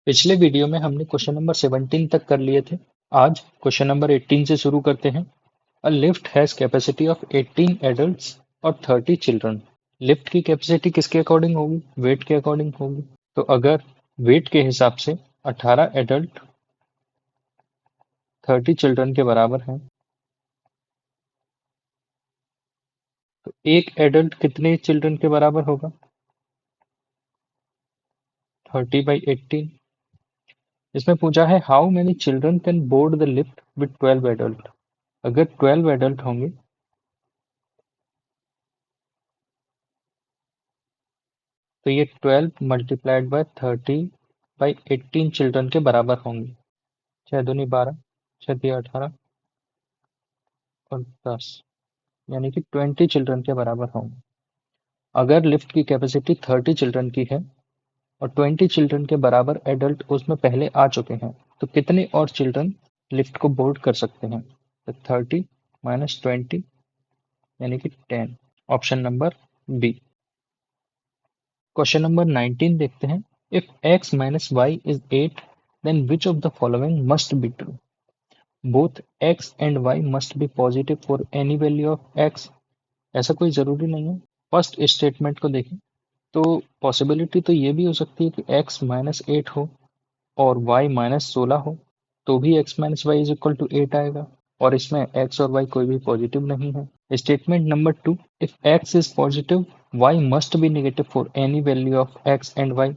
पिछले वीडियो में हमने क्वेश्चन नंबर 17 तक कर लिए थे। आज क्वेश्चन नंबर 18 से शुरू करते हैं। A lift has capacity of 18 adults और 30 चिल्ड्रन। लिफ्ट की कैपेसिटी किसके अकॉर्डिंग होगी? वेट के अकॉर्डिंग होगी। तो अगर वेट के हिसाब से 18 एडल्ट 30 चिल्ड्रन के बराबर हैं, तो एक एडल्ट कितने चिल्ड्रन के बराबर होगा? 30/18। इसमें पूछा है how many children can board the lift with 12 adult. अगर 12 एडल्ट होंगे तो ये 12 मल्टीप्लाइड बाय 30/18 चिल्ड्रन के बराबर होंगे। 6 दूनी 12, 6 तिया 18 और 10, यानी कि 20 चिल्ड्रन के बराबर होंगे। अगर लिफ्ट की कैपेसिटी 30 चिल्ड्रन की है और 20 चिल्ड्रन के बराबर एडल्ट उसमें पहले आ चुके हैं, तो कितने और चिल्ड्रन लिफ्ट को बोर्ड कर सकते हैं? तो 30 माइनस 20 यानी कि 10। Option number B. Question number 19 देखते हैं। If x minus y is 8, then which of the following must be true? Both x and y must be positive for any value of x। ऐसा कोई जरूरी नहीं है। First statement को देखें तो पॉसिबिलिटी तो ये भी हो सकती है कि x माइनस 8 हो और y माइनस 16 हो, तो भी x minus y is equal to 8 आएगा, और इसमें x और y कोई भी पॉजिटिव नहीं है। Statement number 2, if x is positive y must B negative for any value of x and y।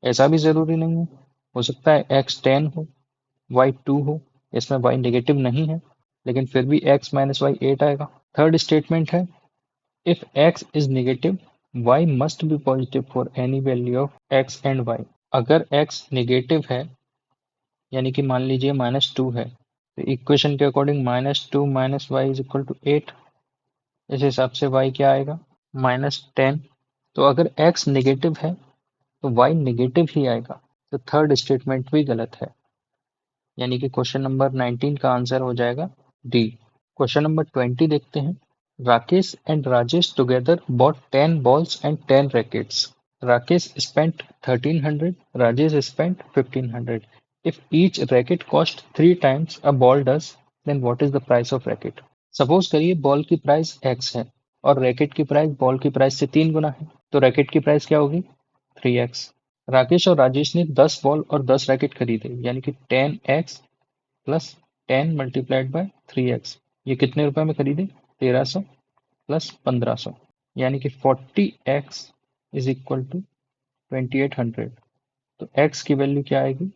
ऐसा भी जरूरी नहीं है, हो सकता है x 10 हो, y 2 हो, इसमें y नेगेटिव नहीं है, लेकिन फिर भी x माइनस वाई 8 आएगा। थर्ड स्टेटमेंट है, if x is negative y must be positive for any value of x and y। अगर x नेगेटिव है, यानी कि मान लीजिए -2 है, तो इक्वेशन के according -2 minus y is equal to 8। इस हिसाब से y क्या आएगा? -10। तो अगर x नेगेटिव है तो y नेगेटिव ही आएगा, तो थर्ड स्टेटमेंट भी गलत है, यानी कि क्वेश्चन नंबर 19 का आंसर हो जाएगा डी। क्वेश्चन नंबर 20 देखते हैं। Rakesh and Rajesh together bought 10 balls and 10 rackets. Rakesh spent 1300, Rajesh spent 1500। If each racket cost 3 times a ball does, then what is the price of racket? Suppose करिए बॉल की price x है और racket की price ball की price से 3 गुना है, तो racket की प्राइस क्या होगी? 3x। राकेश और राजेश ने 10 बॉल और 10 रैकेट खरीदे, यानी कि 10x plus 10 multiplied by 3x। ये कितने रुपए में खरीदे? 1300 प्लस 1500, यानी कि 40x इज इक्वल टू 2800। तो x की वैल्यू क्या आएगी?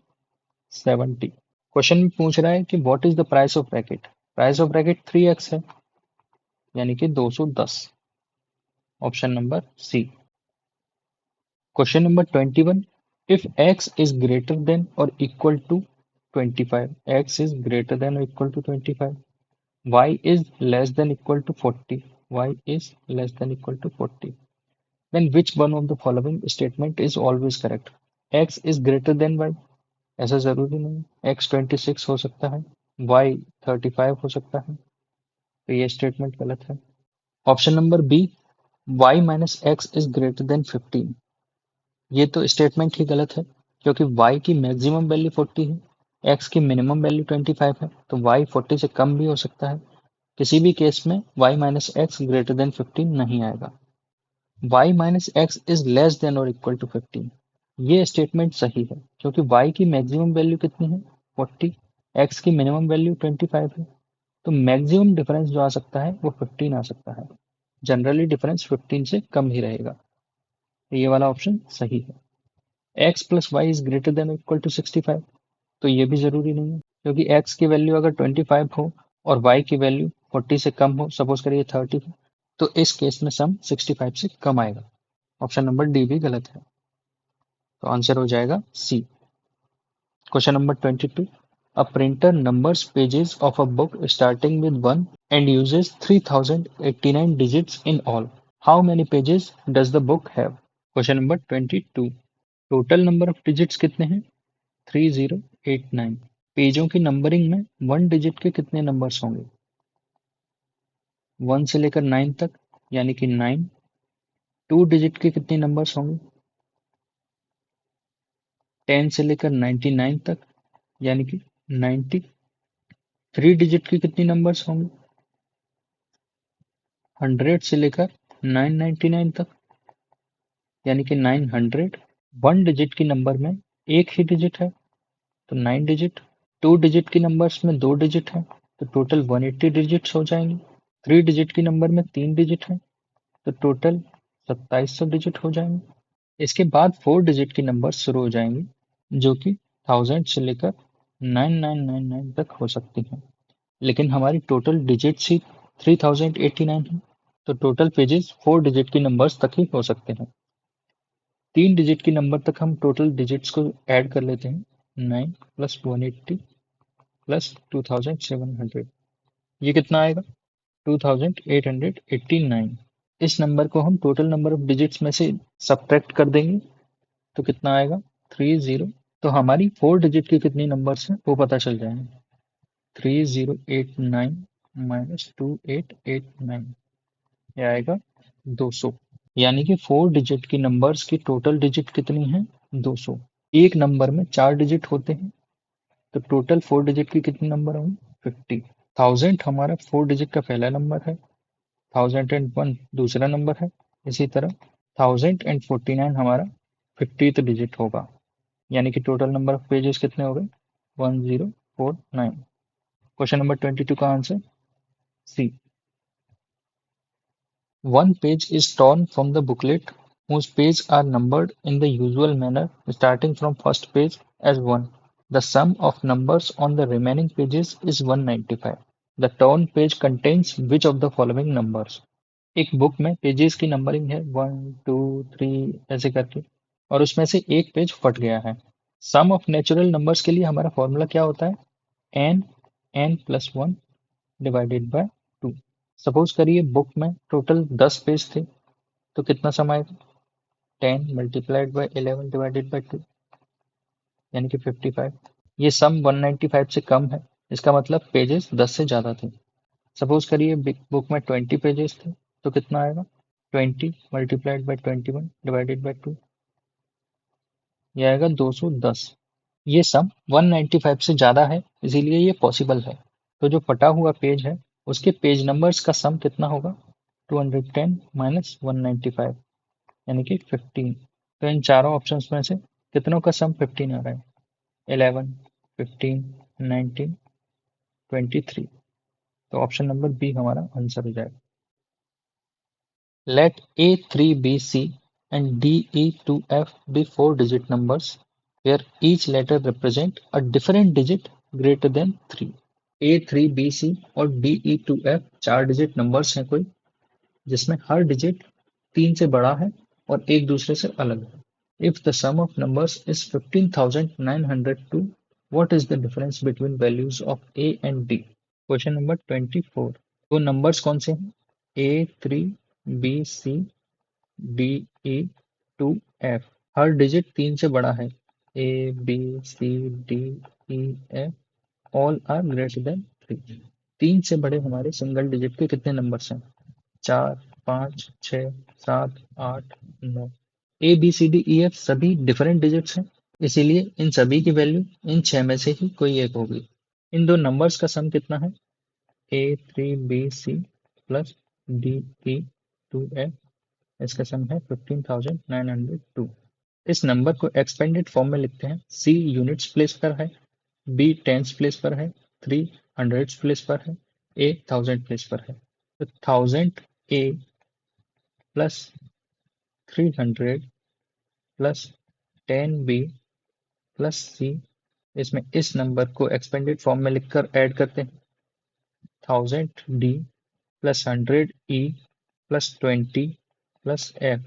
70। क्वेश्चन में पूछ रहा है कि what is the price of racket. Price of racket 3x है, यानी कि 210। Option number C. Question number 21, if x is greater than or equal to 25, x is greater than or equal to 25, y is less than equal to 40, y is less than equal to 40, then which one of the following statement is always correct? x is greater than y, ऐसा जरूरी नहीं। x 26 हो सकता है, y 35 हो सकता है, तो ये स्टेटमेंट गलत है। Option number B, y minus x is greater than 15, ये तो स्टेटमेंट ही गलत है, क्योंकि y की मैक्सिमम वैल्यू 40 है, x की मिनिमम वैल्यू 25 है, तो y 40 से कम भी हो सकता है। किसी भी केस में y minus x greater than 15 नहीं आएगा। y minus x is less than और इक्वल टू 15, ये स्टेटमेंट सही है, क्योंकि y की मैक्सिमम वैल्यू कितनी है? 40, x की मिनिमम वैल्यू 25 है, तो मैक्सिमम डिफरेंस जो आ सकता है वो 15 आ सकता है। जनरली डिफरेंस 15 से कम ही रहेगा, तो ये वाला ऑप्शन सही है। x plus y is greater than equal to 65, तो ये भी जरूरी नहीं है, क्योंकि x की वैल्यू अगर 25 हो और y की वैल्यू 40 से कम हो, सपोज करिए 30 हो, तो इस केस में सम 65 से कम आएगा। ऑप्शन नंबर डी भी गलत है, तो आंसर हो जाएगा C. Question number 22, a printer numbers pages of a book starting with 1 and uses 3089 digits in all. How many pages does the book have? Question number 22, total number of digits कितने हैं? 3089। पेजों की numbering में 1 digit के कितने numbers होंगे? 1 से लेकर 9 तक, यानी कि 9। 2 डिजिट के कितने नंबर्स होंगे? 10 से लेकर 99 तक, यानी कि 93 डिजिट की कितनी नंबर्स होंगे? 100 से लेकर 999 तक, यानी कि 900। वन डिजिट की नंबर में एक ही डिजिट है, तो 9 डिजिट। टू डिजिट की नंबर्स में दो डिजिट है, तो टोटल 180 डिजिट्स हो जाएंगे। थ्री डिजिट की नंबर में तीन डिजिट है, तो टोटल 2700 डिजिट हो जाएंगे। इसके बाद फोर डिजिट की नंबर्स शुरू हो जाएंगी, जो कि 1000 से लेकर 9999 तक हो सकती हैं। लेकिन हमारी टोटल डिजिट्स ही 3089 है, तो टोटल पेजेस फोर डिजिट की नंबर्स तक ही हो सकते हैं। तीन डिजिट की नंबर तक हम टोटल डिजिट्स को ऐड कर लेते हैं। 9 प्लस 180 प्लस 2700, ये कितना आएगा? 2889। इस नंबर को हम टोटल नंबर ऑफ डिजिट्स में से सब्ट्रैक्ट कर देंगे, तो कितना आएगा? 30। तो हमारी फोर डिजिट की कितनी नंबर्स हैं वो पता चल जाएंगे। 3089 माइनस 2889, ये आएगा 200। यानी कि फोर डिजिट की नंबर्स की टोटल डिजिट कितनी है? 200। एक नंबर में चार डिजिट होते हैं, तो टोटल फोर डिजिट की कितनी नंबर होंगी? 50। 1000 हमारा फोर डिजिट का पहला नंबर है, 1001 दूसरा नंबर है। इसी तरह 1049 हमारा 50th डिजिट होगा। यानी कि टोटल नंबर ऑफ पेजेस कितने हो गए? 1049। क्वेश्चन नंबर 22 का answer C. One page is torn from the booklet whose pages are numbered in the usual manner starting from first page as 1. The sum of numbers on the remaining pages is 195. The torn page contains which of the following numbers? एक book में pages की numbering है 1 2 3 ऐसे करके, और उसमें से एक पेज फट गया है। सम ऑफ नेचुरल नंबर्स के लिए हमारा फॉर्मूला क्या होता है? N, N plus one divided by two. Suppose करिए बुक में टोटल 10 पेज थे, तो कितना सम आएगा? 10 मल्टीप्लाइड बाय 11 डिवाइडेड बाय 2, यानी कि 55। ये सम 195 से कम है, इसका मतलब पेजेस 10 से ज़्यादा थे। सपोज करिए बुक में 20 पेजेस थे, तो कितना आएगा? 20 मल्टीप्लाइड बाय 21 डिवाइडेड बाय 2, ये आएगा 210। ये सम 195 से ज़्यादा है, इसीलिए ये पॉसिबल है। तो जो फटा हुआ पेज है उसके पेज नंबर्स का सम कितना होगा? 210 माइनस 195, यानी कि 15। तो इन चारों ऑप्शंस में से कितनों का सम 15 आ रहा है? 11, 15, 19, 23। तो ऑप्शन नंबर बी हमारा आंसर हो जाएगा। Let A3 be C and DE2F be four-digit numbers where each letter represent a different digit greater than 3. A3 BC और DE2F चार डिजिट नंबर्स हैं कोई, जिसमें हर डिजिट 3 से बड़ा है और एक दूसरे से अलग है। If the sum of numbers is 15,902, what is the difference between values of A and D? Question number 24। वो नंबर्स कौन से हैं? A3 BC DE2F। हर डिजिट 3 से बड़ा है। ABCDEF all are greater than 3। 3 से बड़े हमारे सिंगल डिजिट के कितने नंबर्स हैं? 4, 5, 6, 7, 8, 9। ABCDEF सभी डिफरेंट डिजिट्स हैं, इसीलिए इन सभी की वैल्यू इन 6 में से ही कोई एक होगी। इन दो नंबर्स का सम कितना है? A3BC प्लस DE2F, इसका सम है 15,902। इस नंबर को एक्सपेंडेड फॉर्म में लिखते हैं। C यूनिट्स प्लेस पर है, B टेंस प्लेस पर है, 3 हंड्रेड्स प्लेस पर है, A थाउजेंड प्लेस पर है। तो 1000 A plus 300 plus 10B plus C, इसमें इस नंबर को एक्सपेंडेड फॉर्म में लिखकर ऐड करते हैं। 1000D plus 100E plus 20 plus F,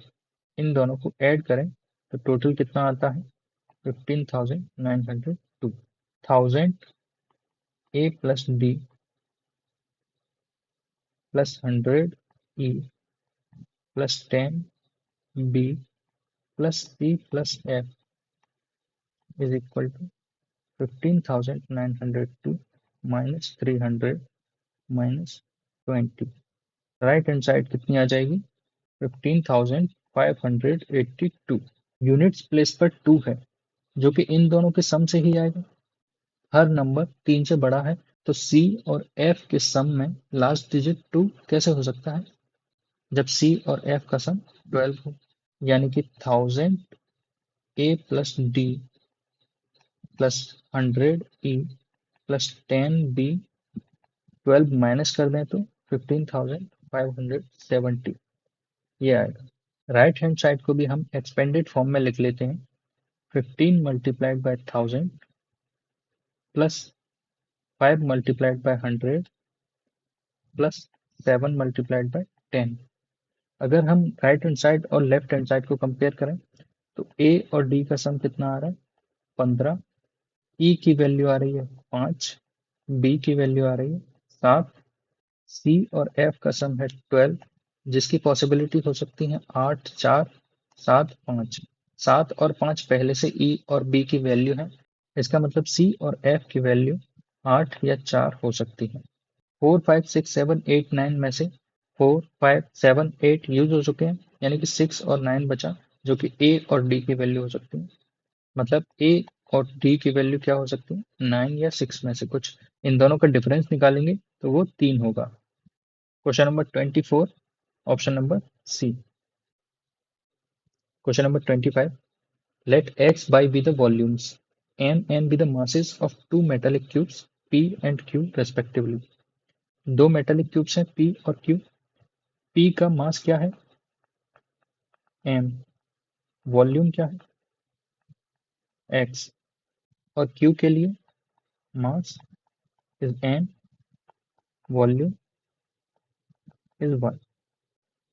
इन दोनों को ऐड करें तो टोटल कितना आता है? 15,902। 1000 A plus D plus 100E plus 10B plus C plus F is equal to 15,902 minus 300 minus 20। Right hand side कितनी आ जाएगी? 15,582। यूनिट्स प्लेस पर 2 है, जो कि इन दोनों के सम से ही आएगा। हर नंबर 3 से बड़ा है, तो सी और एफ के सम में लास्ट डिजिट 2 कैसे हो सकता है, जब सी और एफ का सम 12 हो। यानी कि 1000 A plus D plus 100 E plus 10 B, 12 minus कर दें तो 15,570 ये आएगा। राइट हैंड साइड को भी हम एक्सपेंडेड फॉर्म में लिख लेते हैं। 15 multiplied by 1000 plus 5 multiplied by 100 plus 7 multiplied by 10। अगर हम राइट हैंड साइड और लेफ्ट हैंड साइड को कंपेयर करें तो ए और डी का सम कितना आ रहा है, 15। ई की वैल्यू आ रही है 5, बी की वैल्यू आ रही है 7, सी और एफ का सम है 12, जिसकी पॉसिबिलिटी हो सकती है 8, 4, 7, 5। 7 और 5 पहले से ई और बी की वैल्यू है, इसका मतलब सी और एफ की वैल्यू 8 या 4 हो सकती है। 4, 5, 6, 7, 8, 9 में से 4, 5, 7, 8 यूज हो चुके हैं, यानी कि 6 और 9 बचा, जो कि ए और डी की वैल्यू हो सकती है। मतलब ए और डी की वैल्यू क्या हो सकती है, 9 या 6 में से कुछ। इन दोनों का डिफरेंस निकालेंगे तो वो 3 होगा। Question number 24, option number C. Question number 25, let x by be the volumes, n be the masses of two metallic cubes p and q respectively। दो मेटेलिक क्यूब्स हैं p और q। p का मास क्या है, m। वॉल्यूम क्या है, x। और q के लिए mass is n, volume is y।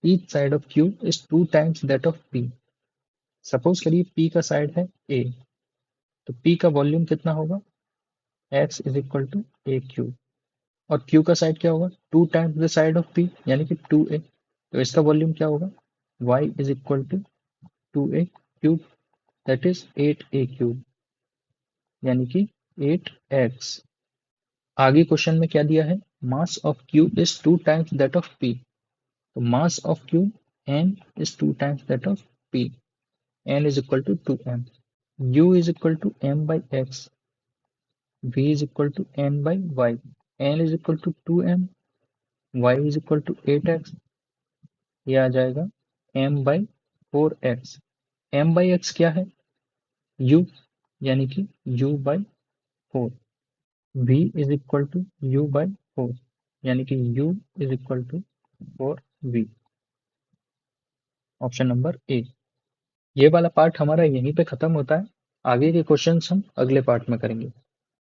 each side of q is 2 times that of p। सपोज करिए p का साइड है a, तो p का वॉल्यूम कितना होगा, x is equal to a cube. और q का साइड क्या होगा, 2 times the side of p, यानी कि 2a। तो इसका वॉल्यूम क्या होगा, y is equal to 2a cube, that is 8a cube, यानी कि 8x। आगे क्वेश्चन में क्या दिया है, mass of q is 2 times that of p। तो mass of q n is 2 times that of p, n is equal to 2m। u is equal to m by x, v is equal to n by y, n is equal to 2m, y is equal to 8x। ये आ जाएगा m by 4x। m by x क्या है, u, यानी कि u by 4। v is equal to u by 4, यानी कि u is equal to 4v। Option number A. ये वाला पार्ट हमारा यहीं पे खत्म होता है। आगे के क्वेश्चंस हम अगले पार्ट में करेंगे।